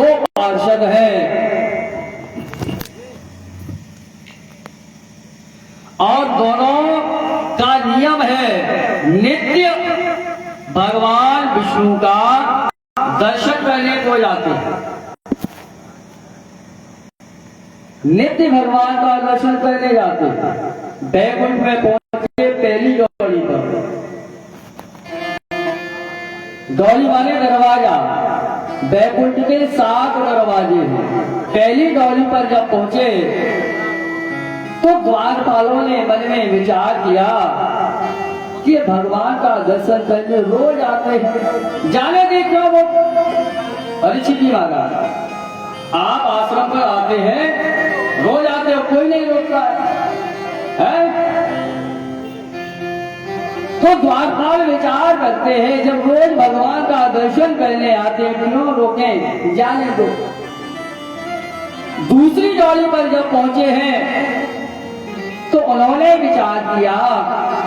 दो पार्षद हैं और दोनों का नियम है नित्य भगवान विष्णु का दर्शन करने को जाते हैं। नित्य भगवान का दर्शन करने जाते हैं। बैकुंठ में पहुंचे पहली डोली पर, डोली माने दरवाजा। बैकुंठ के 7 दरवाजे हैं। पहली डोली पर जब पहुंचे तो द्वारपालों ने मन में विचार किया कि भगवान का दर्शन करने रोज आते हैं, जाने दे क्यों वो। परीक्षित जी महाराज, आप आश्रम पर आते हैं, रोज आते हो, कोई नहीं रोकता है? तो द्वारपाल विचार करते हैं, जब रोज भगवान का दर्शन करने आते हैं, क्यों रोकें, जाने दो। दूसरी डोली पर जब पहुंचे हैं तो उन्होंने विचार किया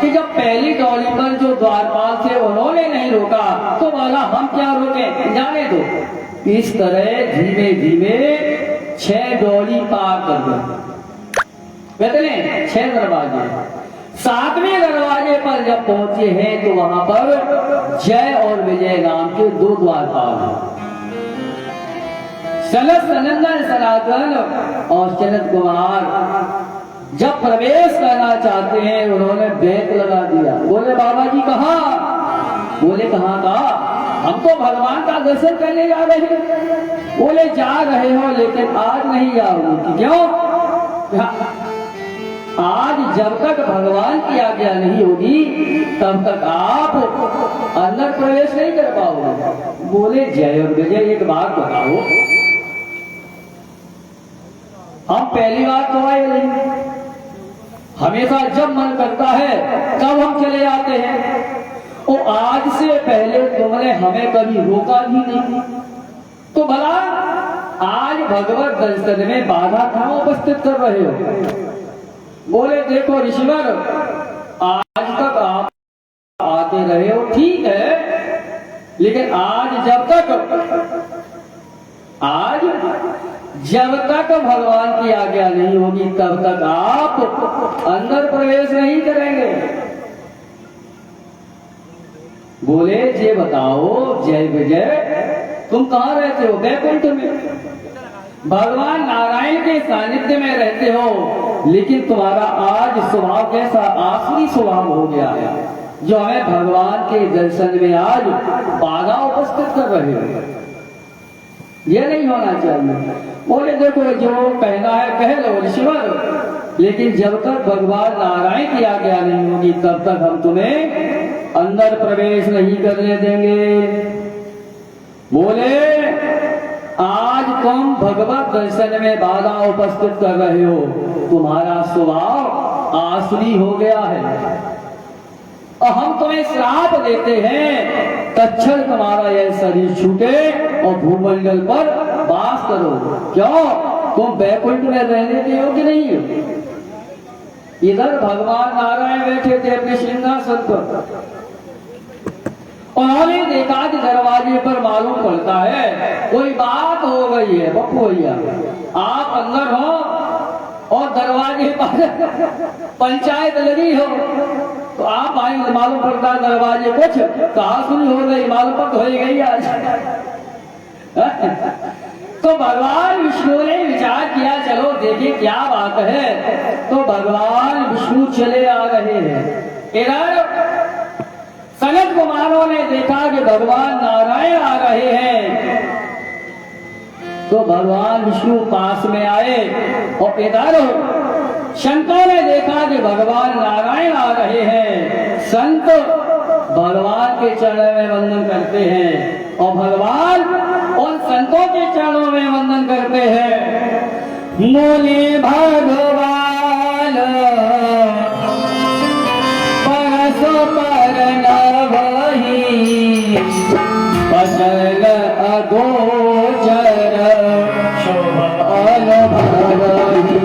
कि जब पहली डोली पर जो द्वारपाल थे उन्होंने नहीं रोका तो बोला हम क्या रोकें, जाने दो। इस तरह धीमे धीमे 6 डोली पार कर गए। कितने? 6 दरवाजे। 7वें दरवाजे पर जब पहुंचे हैं तो वहां पर जय और विजय नाम के 2 द्वारपाल हैं। सनत सनंदन सनातन और सनत कुमार जब प्रवेश करना चाहते हैं उन्होंने बैक लगा दिया। बोले बाबा जी कहाँ? बोले कहाँ का? हम तो भगवान का दर्शन करने जा रहे हैं। बोले जा रहे हो लेकिन आज नहीं जाओगे। क्यों? आज जब तक भगवान की आज्ञा नहीं होगी तब तक आप अंदर प्रवेश नहीं कर पाओगे। बोले जय और विजय एक बात बताओ, हम पहली बार तो आए नहीं, हमेशा जब मन करता है तब हम चले जाते हैं। और आज से पहले तुमने हमें कभी रोका भी नहीं, तो भला आज भगवत दर्शन में बाधा कहां उपस्थित कर रहे हो? बोले देखो ऋषिवर, आज तक आप आते रहे हो ठीक है, लेकिन आज जब तक भगवान की आज्ञा नहीं होगी तब तक आप अंदर प्रवेश नहीं करेंगे। बोले ये बताओ जय विजय, तुम कहाँ रहते हो? बैकुंठ में। भगवान नारायण के सानिध्य में रहते हो, लेकिन तुम्हारा आज स्वभाव कैसा? आसुरी स्वभाव हो गया है, जो हमें भगवान के दर्शन में आज बाधा उपस्थित कर रहे हो। ये नहीं होना चाहिए। बोले देखो जो कहना है कह लो ऋषिवर, लेकिन जब तक भगवान नारायण की आज्ञा नहीं होगी तब तक हम तुम्हें अंदर प्रवेश नहीं करने देंगे। बोले आज तुम भगवत दर्शन में बाधा उपस्थित कर रहे हो, तुम्हारा स्वभाव आसुरी हो गया है और हम तुम्हें श्राप देते हैं, तत्क्षण तुम्हारा यह शरीर छूटे और भूमंडल पर वास करो। क्यों? तुम बैकुंठ में रहने के योग्य नहीं हो। इधर भगवान नारायण बैठे थे अपने सिंहासन पर, उन्होंने देखा कि दरवाजे पर मालूम पड़ता है कोई बात हो गई है। बप्पू भैया आप अंदर हो और दरवाजे पर पंचायत लगी हो, तो आप आई मालूम पड़ता दरवाजे कुछ कहा सुनी हो गई, मालूम पड़ हो गई आज। तो भगवान विष्णु ने विचार किया चलो देखें क्या बात है। तो भगवान विष्णु चले आ रहे हैं। इधर सनत कुमारों ने देखा कि भगवान नारायण आ रहे हैं, तो भगवान विष्णु पास में आए और इधर संतों ने देखा कि भगवान नारायण आ रहे हैं। संत भगवान के चरणों में वंदन करते हैं और भगवान उन संतों के चरणों में वंदन करते हैं। मोले भगवान परस पर नवहि पचल अगोचर शोभ अनुभवहि।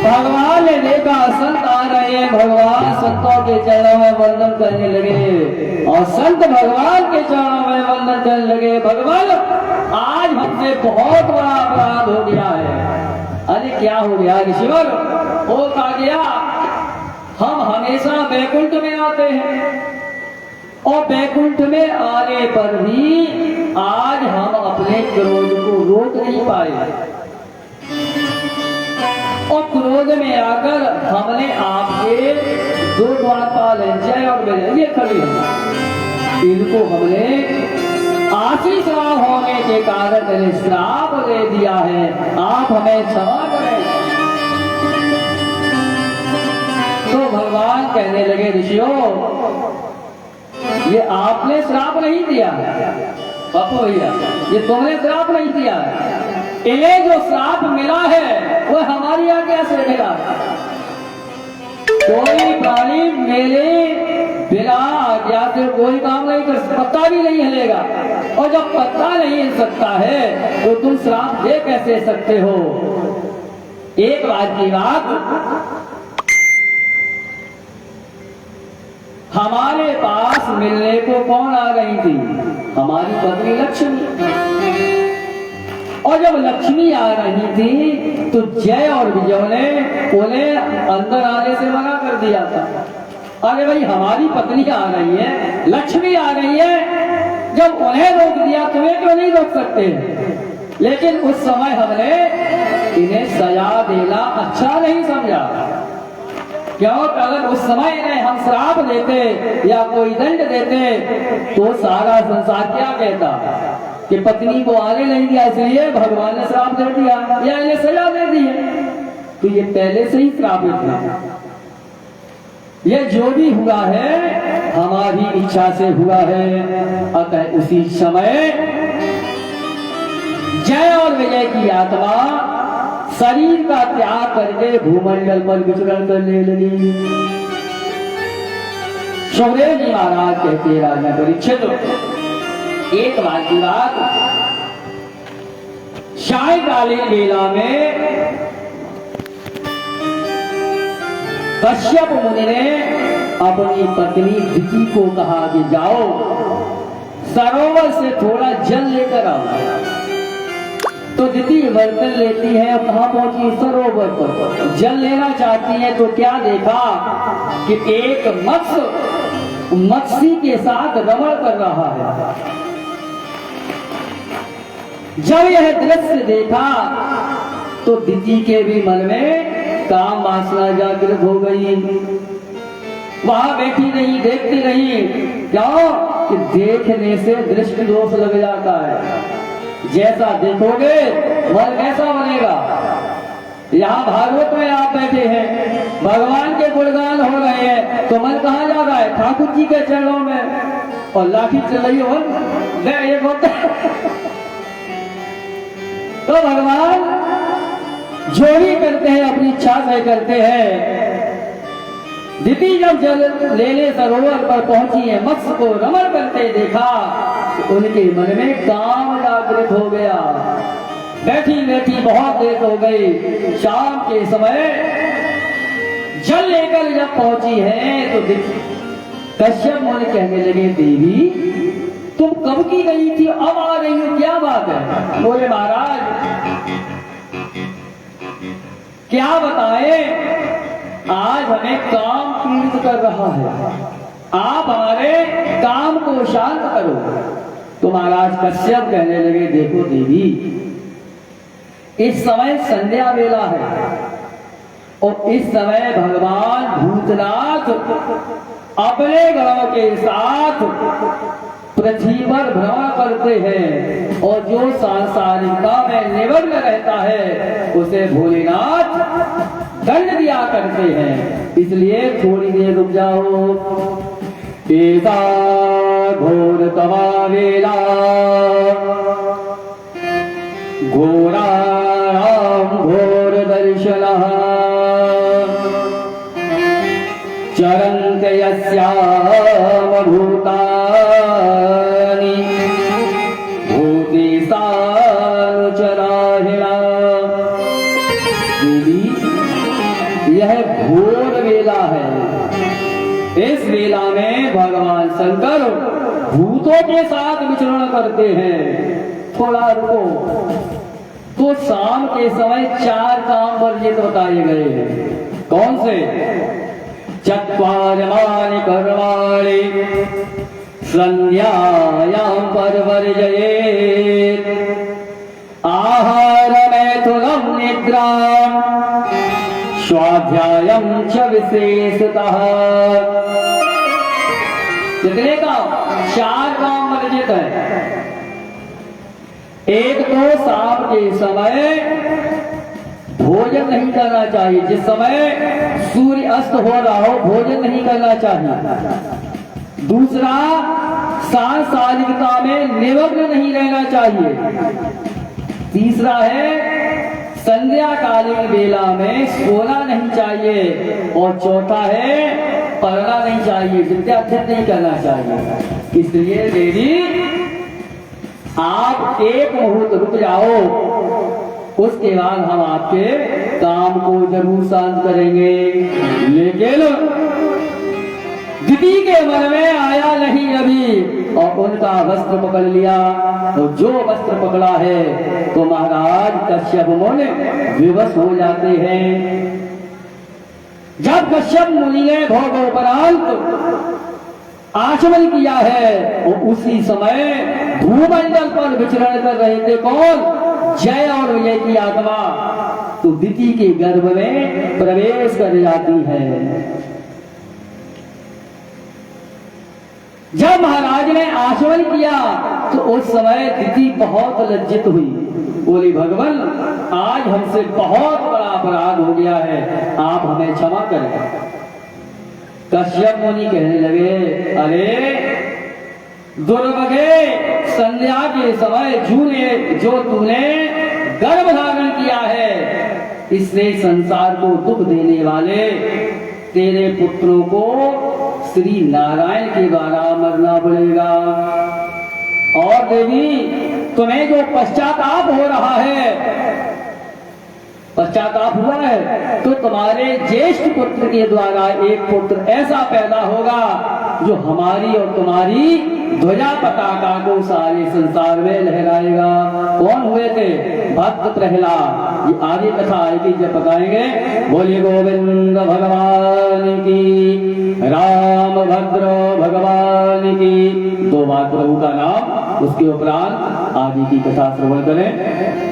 भगवान ने देखा संत आ रहे हैं, भगवान संतों के चरणों में वंदन करने लगे और संत भगवान के चरणों में वंदन करने लगे। भगवान आज हमसे बहुत बड़ा अपराध हो गया है। अरे क्या हो गया ऋषिवर? हो कहा गया हम हमेशा बैकुंठ में आते हैं और बैकुंठ में आने पर भी आज हम अपने क्रोध को रोक नहीं पाए और क्रोध में आकर हमने आपके दो द्वारपाल जय और विजय ये खड़ी हैं, इनको हमने आशीष राम होने के कारण श्राप दे दिया है, आप हमें क्षमा करें। तो भगवान कहने लगे ऋषियों ये आपने श्राप नहीं दिया बापू भैया, ये तुमने श्राप नहीं दिया है, इन्हें जो श्राप मिला है वो हमारी आज्ञा से मिला। कोई प्राणी मेरे बिना आज्ञा से कोई काम नहीं कर, पत्ता भी नहीं हिलेगा और जब पत्ता नहीं हिल सकता है तो तुम श्राप दे कैसे सकते हो? एक बात की बात, हमारे पास मिलने को कौन आ रही थी? हमारी पत्नी लक्ष्मी, और जब लक्ष्मी आ रही थी तो जय और विजय ने उन्हें अंदर आने से मना कर दिया था। अरे भाई हमारी पत्नी आ रही है, लक्ष्मी आ रही है, जब उन्हें रोक दिया तुम्हें क्यों नहीं रोक सकते? लेकिन उस समय हमने इन्हें सजा देना अच्छा नहीं समझा। क्यों? अगर उस समय इन्हें हम श्राप देते या कोई दंड देते तो सारा संसार क्या कहता कि पत्नी को आने नहीं दिया इसलिए भगवान ने श्राप दे दिया या इन्हें सजा दे दी है। तो ये पहले से ही श्रापित है। ये जो भी हुआ है हमारी इच्छा से हुआ है। अतः उसी समय जय और विजय की आत्मा शरीर का त्याग करके भूमंडल पर विचरण करने लगी। सुखदेव जी महाराज कहते राजा परीक्षित एक बात की बात, सायंकालीन वेला में कश्यप मुनि ने अपनी पत्नी दिति को कहा कि जाओ सरोवर से थोड़ा जल लेकर आओ। तो दिति बर्तन लेती है और कहाँ पहुंची? सरोवर पर जल लेना चाहती है तो क्या देखा कि एक मत्स्य के साथ रमण कर रहा है। जब यह दृश्य देखा तो दिति के भी मन में काम वासना जागृत हो गई। वहां बैठी नहीं, देखती नहीं। क्यों? कि देखने से दृष्टि दोष लग जाता है। जैसा देखोगे मन कैसा बनेगा। यहाँ भागवत में आप बैठे हैं, भगवान के गुणगान हो रहे हैं तो मन कहाँ जा रहा है? ठाकुर जी के चरणों में। और लाठी चल रही हो एक होता तो भगवान जो भी करते हैं अपनी इच्छा से करते हैं। दिति जब जल लेने सरोवर पर पहुंची है, मत्स्य को रमण करते देखा तो उनके मन में काम जागृत हो गया। बैठी बैठी बहुत देर हो गई। शाम के समय जल लेकर जब पहुंची है तो कश्यप मुनि कहने लगे देवी तुम कब की गई थी, अब आ रही हो, क्या बात है? बोले महाराज क्या बताए, आज हमें काम पीड़ित कर रहा है, आप हमारे काम को शांत करो। तो महाराज कश्यप कहने लगे देखो देवी इस समय संध्या वेला है और इस समय भगवान भूतनाथ अपने गणों के साथ पृथ्वी पर भ्रमण करते हैं और जो सांसारिकता में निमग्न रहता है उसे भोलेनाथ दंड दिया करते हैं। इसलिए थोड़ी देर रुक जाओ। एता घोर तमा वेला घोराणां घोर दर्शनः चरन्ते यस्याम भूतान् शंकर भूतों के साथ विचरण करते हैं। थोड़ा रुको, तो शाम के समय 4 काम वर्जित बताए गए हैं। कौन से? चत्वारमानि कर्माणि संध्यायां परवर्जयेत् आहारमैथुनं निद्रां स्वाध्यायं च विशेषतः। कितने काम? 4 काम वर्जित है। एक तो शाम के समय भोजन नहीं करना चाहिए। जिस समय सूर्य अस्त हो रहा हो भोजन नहीं करना चाहिए। दूसरा, सांसारिकता में निमग्न नहीं रहना चाहिए। तीसरा है संध्या कालीन बेला में सोना नहीं चाहिए। और चौथा है पढ़ना नहीं चाहिए, विद्याध्ययन नहीं करना चाहिए। इसलिए देवी आप एक मुहूर्त रुक जाओ, उसके बाद हम आपके काम को जरूर शांत करेंगे। लेकिन दिति के मन में आया नहीं अभी, और उनका वस्त्र पकड़ लिया। तो जो वस्त्र पकड़ा है तो महाराज कश्यप मुनि विवश हो जाते हैं। जब कश्यप मुनि ने भोगोपरांत आचमन किया है, और उसी समय भूमंडल पर विचरण कर रहे थे कौन? जय और विजय की आत्मा। तो दिति के गर्भ में प्रवेश कर जाती है। जब महाराज ने आचमन किया तो उस समय दिति बहुत लज्जित हुई। बोली, भगवान आज हमसे बहुत बड़ा अपराध हो गया है, आप हमें क्षमा करें। कश्यप मुनि कहने लगे, अरे दुर्भागे, संध्या के समय जो तूने गर्भ धारण किया है, इससे संसार को दुख देने वाले तेरे पुत्रों को श्री नारायण के द्वारा मरना पड़ेगा। और देवी तुम्हें जो पश्चाताप हो रहा है, पश्चाताप हुआ है, तो तुम्हारे ज्येष्ठ पुत्र के द्वारा एक पुत्र ऐसा पैदा होगा जो हमारी और तुम्हारी ध्वजा पताका को सारे संसार में लहराएगा। कौन हुए थे? भक्त प्रहलाद। ये आगे कथा आएगी जब बताएंगे। बोलिए गोविंद भगवान की, राम भद्र भगवान की। 2 बार प्रभु का नाम, उसके उपरांत आगे की कथा श्रवण करें।